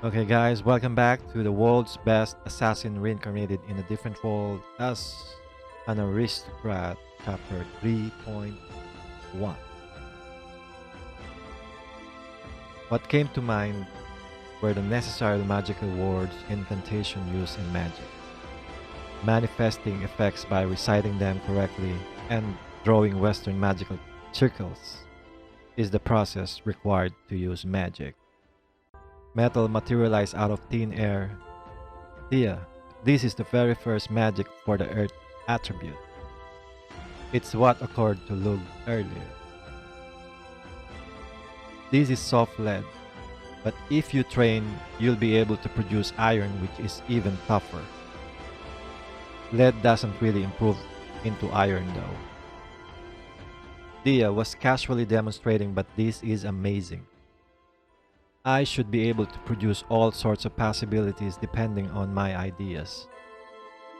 Okay, guys, welcome back to the world's best assassin reincarnated in a different world as an aristocrat, chapter 3.1. What came to mind were the necessary magical words incantation used in magic, manifesting effects by reciting them correctly and drawing Western magical circles is the process required to use magic. Metal materialized out of thin air. Thea, this is the very first magic for the earth attribute. It's what occurred to Lug earlier. This is soft lead, but if you train, you'll be able to produce iron which is even tougher. Lead doesn't really improve into iron though. Dia was casually demonstrating, but this is amazing. I should be able to produce all sorts of possibilities depending on my ideas.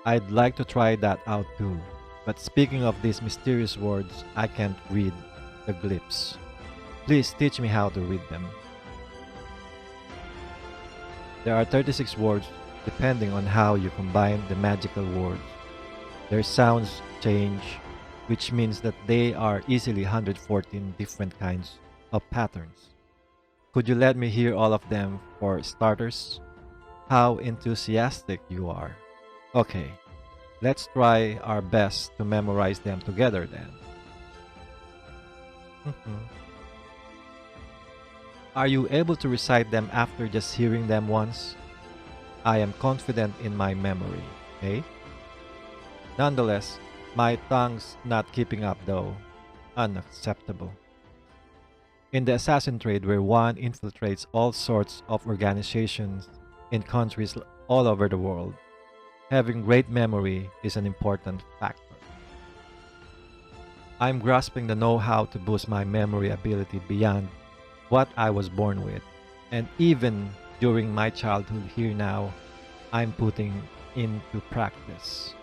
I'd like to try that out too, but speaking of these mysterious words, I can't read the glyphs. Please teach me how to read them. There are 36 words depending on how you combine the magical words. Their sounds change, which means that they are easily 114 different kinds of patterns. Could you let me hear all of them for starters? How enthusiastic you are. Okay, let's try our best to memorize them together then. Are you able to recite them after just hearing them once? I am confident in my memory, eh? Nonetheless, my tongue's not keeping up though. Unacceptable. In the assassin trade, where one infiltrates all sorts of organizations in countries all over the world, having great memory is an important factor. I'm grasping the know-how to boost my memory ability beyond what I was born with, and even during my childhood here now, I'm putting into practice.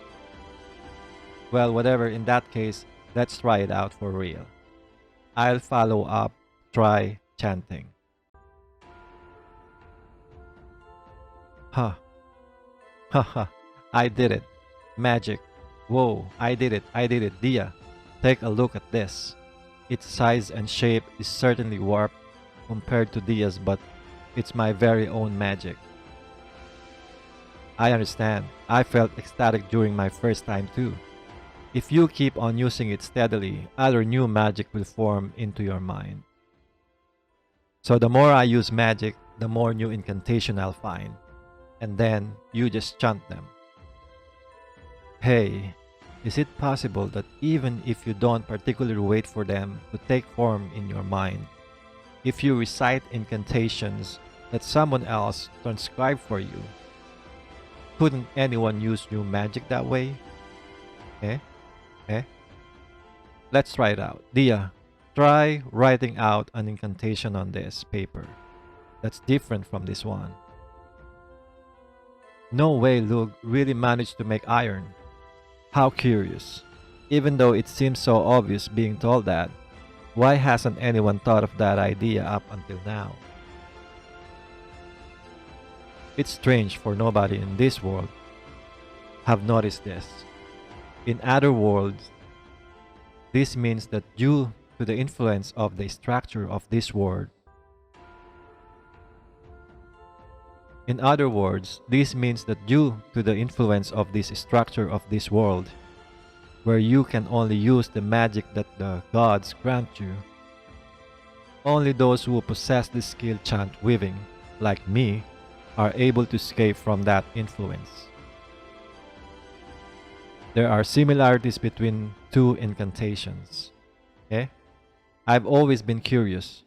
Well, whatever, in that case, let's try it out for real. I'll follow up. Try chanting. Ha. Ha ha. I did it. Magic. Whoa, I did it. I did it. Dia, take a look at this. Its size and shape is certainly warped compared to Dia's, but it's my very own magic. I understand. I felt ecstatic during my first time too. If you keep on using it steadily, other new magic will form into your mind. So the more I use magic, the more new incantation I'll find. And then you just chant them. Hey, is it possible that even if you don't particularly wait for them to take form in your mind, if you recite incantations that someone else transcribed for you, couldn't anyone use new magic that way? Eh? Eh? Let's try it out. Dia, try writing out an incantation on this paper that's different from this one. No way Lug really managed to make iron. How curious. Even though it seems so obvious being told that, why hasn't anyone thought of that idea up until now? It's strange for nobody in this world have noticed this. In other worlds, this means that due to the influence of the structure of this world. In other words, this means that due to the influence of this structure of this world, where you can only use the magic that the gods grant you, only those who possess the skill chant weaving, like me, are able to escape from that influence. There are similarities between two incantations. Eh? I've always been curious.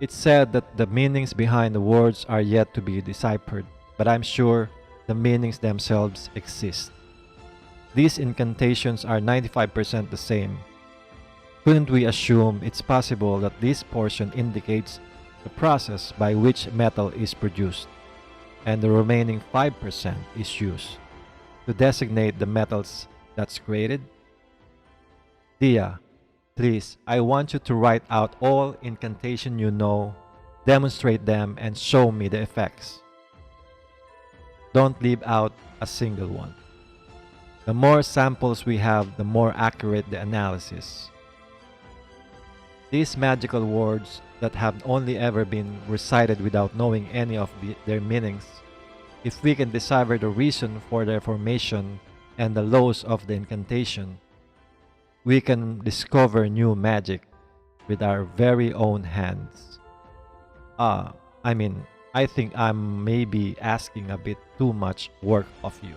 It's said that the meanings behind the words are yet to be deciphered, but I'm sure the meanings themselves exist. These incantations are 95% the same. Couldn't we assume it's possible that this portion indicates the process by which metal is produced, and the remaining 5% is used to designate the metals that's created? Dia, please, I want you to write out all incantation you know Demonstrate them and show me the effects. Don't leave out a single one. The more samples we have, the more accurate the analysis. These magical words that have only ever been recited without knowing any of their meanings, if we can decipher the reason for their formation and the laws of the incantation, we can discover new magic with our very own hands. Ah, I mean, I think I'm maybe asking a bit too much work of you.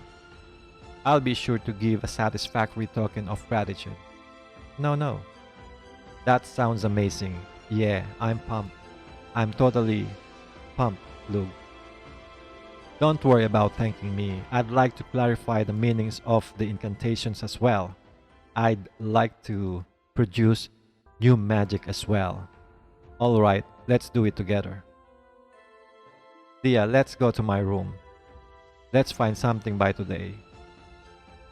I'll be sure to give a satisfactory token of gratitude. No, no. That sounds amazing. Yeah, I'm pumped. I'm totally pumped, Luke. Don't worry about thanking me. I'd like to clarify the meanings of the incantations as well. I'd like to produce new magic as well. Alright, let's do it together. Dia, let's go to my room. Let's find something by today.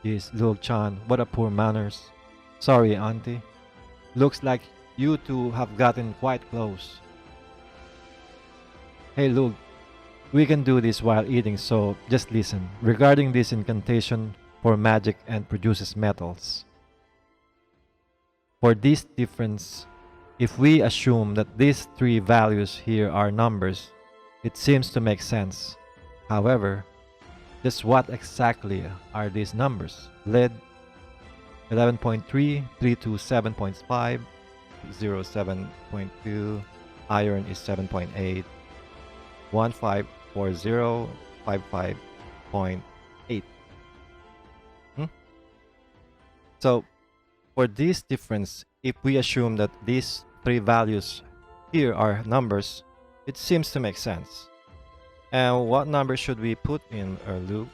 Yes, Luke-chan, what a poor manners. Sorry, auntie. Looks like you two have gotten quite close. Hey Luke, we can do this while eating, so just listen. Regarding this incantation for magic and produces metals. For this difference, if we assume that these three values here are numbers, it seems to make sense. However, just what exactly are these numbers? Lead 11.3, 327.5, 07.2, iron is 7.8, 1540, 55.8. So for this difference, if we assume that these three values here are numbers, it seems to make sense. And what number should we put in, Luke?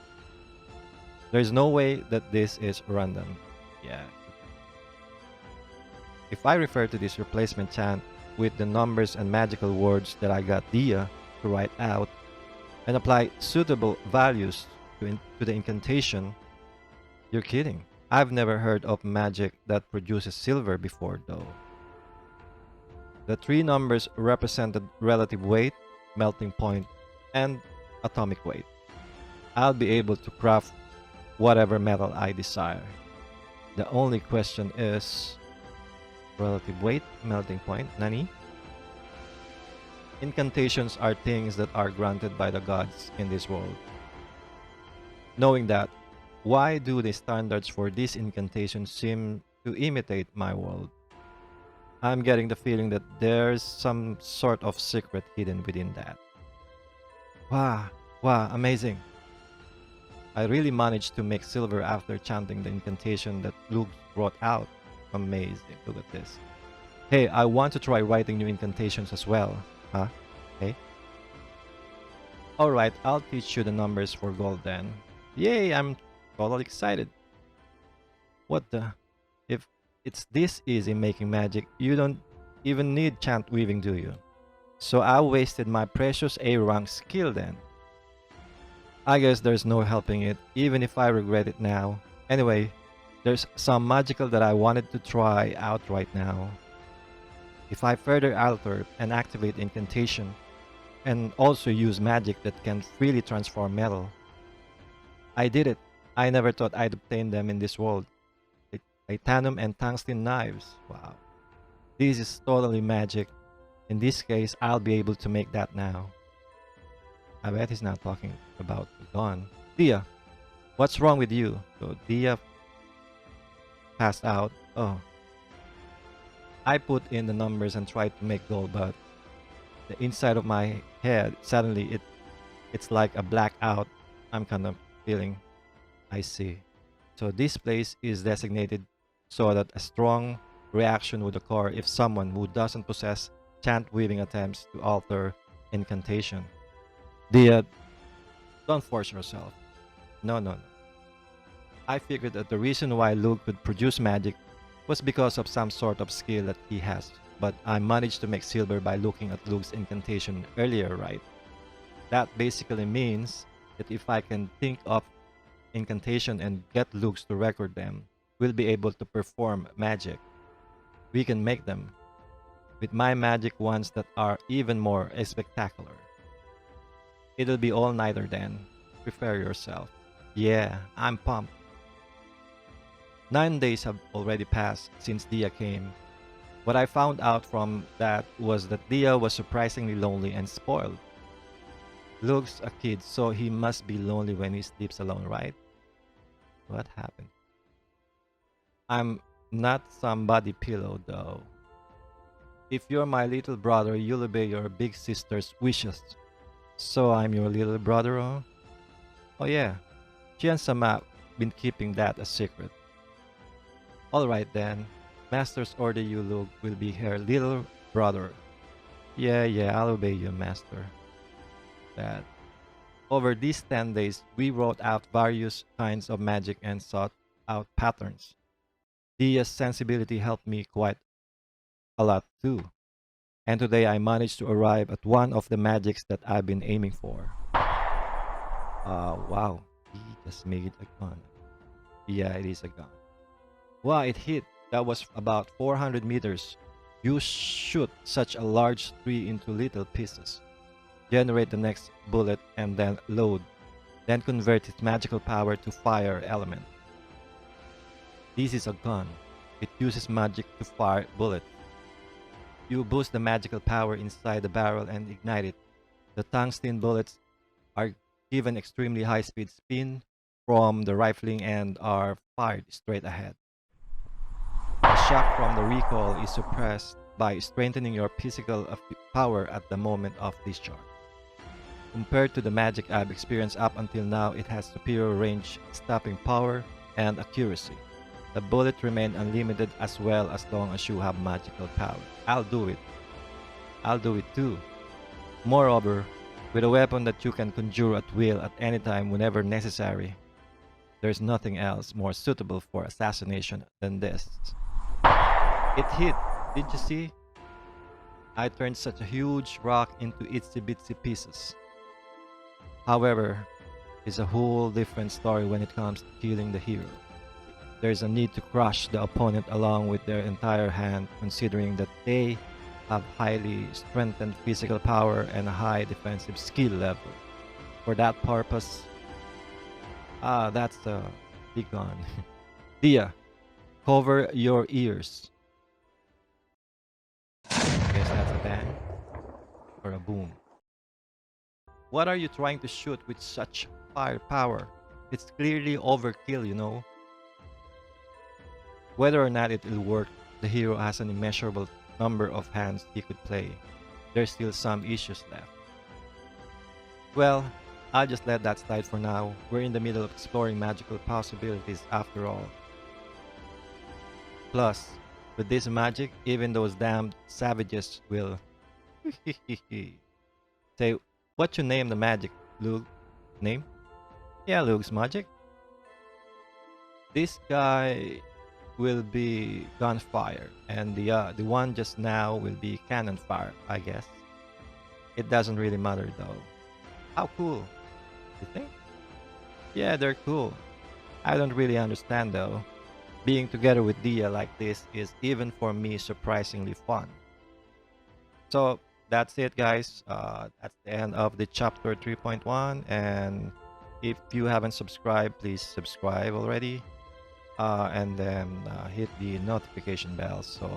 There's no way that this is random. Yeah. If I refer to this replacement chant with the numbers and magical words that I got Dia to write out and apply suitable values to the incantation, you're kidding. I've never heard of magic that produces silver before though. The three numbers represented relative weight, melting point, and atomic weight. I'll be able to craft whatever metal I desire. The only question is relative weight, melting point, nani? Incantations are things that are granted by the gods in this world. Knowing that, why do the standards for these incantations seem to imitate my world? I'm getting the feeling that there's some sort of secret hidden within that. Wow, amazing. I really managed to make silver after chanting the incantation that Luke brought out. Amazing, look at this. Hey, I want to try writing new incantations as well. Huh? Hey? Alright, I'll teach you the numbers for gold then. Yay, I'm totally excited. What the? If it's this easy making magic, you don't even need chant weaving, do you? So I wasted my precious A rank skill then. I guess there's no helping it, even if I regret it now. Anyway, there's some magical that I wanted to try out right now. If I further alter and activate incantation, and also use magic that can freely transform metal. I did it. I never thought I'd obtain them in this world. Titanium and tungsten knives. Wow. This is totally magic. In this case, I'll be able to make that now. I bet he's not talking about the gun. Dia, what's wrong with you? So Dia passed out. Oh. I put in the numbers and tried to make gold, but the inside of my head, suddenly it's like a blackout. I'm kind of feeling. I see. So this place is designated so that a strong reaction would occur if someone who doesn't possess chant weaving attempts to alter incantation. Don't force yourself. No. I figured that the reason why Luke could produce magic was because of some sort of skill that he has, but I managed to make silver by looking at Luke's incantation earlier, right? That basically means that if I can think of incantation and get Luke's to record them, we'll be able to perform magic. We can make them. with my magic ones that are even more spectacular. It'll be all-nighter then. Prepare yourself. Yeah, I'm pumped. 9 days have already passed since Dia came. What I found out from that was that Dia was surprisingly lonely and spoiled. Luke's a kid, so he must be lonely when he sleeps alone, right? What happened? I'm not somebody pillow though. If you're my little brother, you'll obey your big sister's wishes. So I'm your little brother, huh? Oh yeah, she and Sama been keeping that a secret. Alright then, Master's order you Luke will be her little brother. Yeah, yeah, I'll obey you, Master. That. Over these 10 days, we wrote out various kinds of magic and sought out patterns. Dia's sensibility helped me quite a lot too. And today I managed to arrive at one of the magics that I've been aiming for. Wow, he just made a gun. Yeah, it is a gun. Wow, it hit. That was about 400 meters. You shoot such a large tree into little pieces. Generate the next bullet and then load. Then convert its magical power to fire element. This is a gun. It uses magic to fire bullets. You boost the magical power inside the barrel and ignite it. The tungsten bullets are given extremely high speed spin from the rifling and are fired straight ahead. The shock from the recoil is suppressed by strengthening your physical power at the moment of discharge. Compared to the magic I've experienced up until now, it has superior range, stopping power, and accuracy. The bullets remain unlimited as well as long as you have magical power. I'll do it. I'll do it too. Moreover, with a weapon that you can conjure at will at any time whenever necessary, there's nothing else more suitable for assassination than this. It hit. Did you see? I turned such a huge rock into itsy bitsy pieces. However, it's a whole different story when it comes to killing the hero. There's a need to crush the opponent along with their entire hand, considering that they have highly strengthened physical power and a high defensive skill level. For that purpose, that's a big gun. Dia, cover your ears. I guess that's a bang or a boom. What are you trying to shoot with such firepower? It's clearly overkill, you know. Whether or not it will work, the hero has an immeasurable number of hands he could play. There's still some issues left. Well, I'll just let that slide for now. We're in the middle of exploring magical possibilities after all. Plus, with this magic, even those damned savages will say, what you name the magic, Luke? Name? Yeah, Luke's magic. This guy will be gunfire, and the one just now will be cannon fire, I guess. It doesn't really matter though. How cool, you think? Yeah, they're cool. I don't really understand though. Being together with Dia like this is, even for me, surprisingly fun. So that's it, guys. That's the end of the chapter 3.1, and if you haven't subscribed, please subscribe already, and then hit the notification bell so